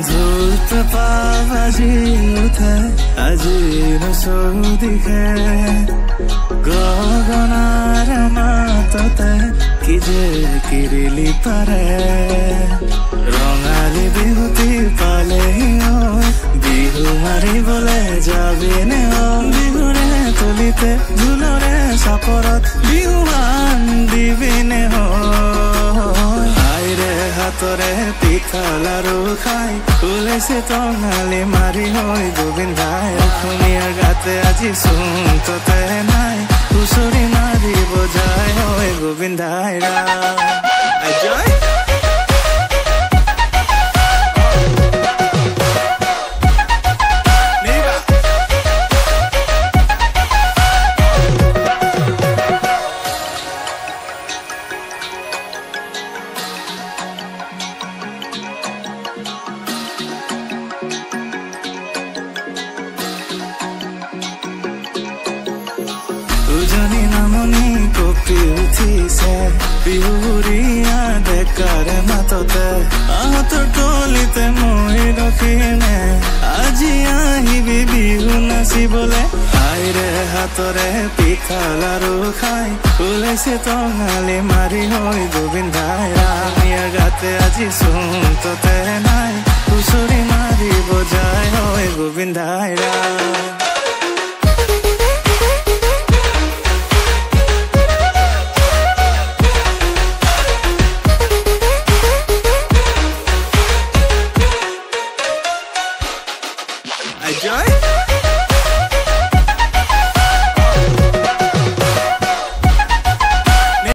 ধূত পাবাজি উঠে আজি নচৌদিশে গগনাৰ মাততে কি যে কিৰিলি পাৰে ৰঙালী বিহুতি পালেহি বিহু মাৰিবলে যাবিনে বিহুৰে তলিতে ঢোলৰে চাপৰত বিহুৱান দিবিনে আইৰে হাতৰে পিঠা লাৰু খাই ওলাইছে টঙালি মাৰি হৈ গোবিন্দাই অসমীয়াৰ গাতে আজি চোনততে নাই হুঁচৰি মাৰিব যায় হৈ গোবিন্দাই জয় উজনি নামনি কপি উঠিছে বিহুৰীয়া ডেকাৰ মাততে আহঁতৰ টলিতে মই ৰখিনে আজি আহিবি বিহু নাচিবলে আইৰে হাতৰে পিঠা লাৰু খাই ওলাইছে টঙালি মাৰি হৈ গোবিন্দাই ৰামিয়াৰ গাতে আজি চোনততে নাই হুঁচৰি মাৰিব যায় হৈ গোবিন্দাই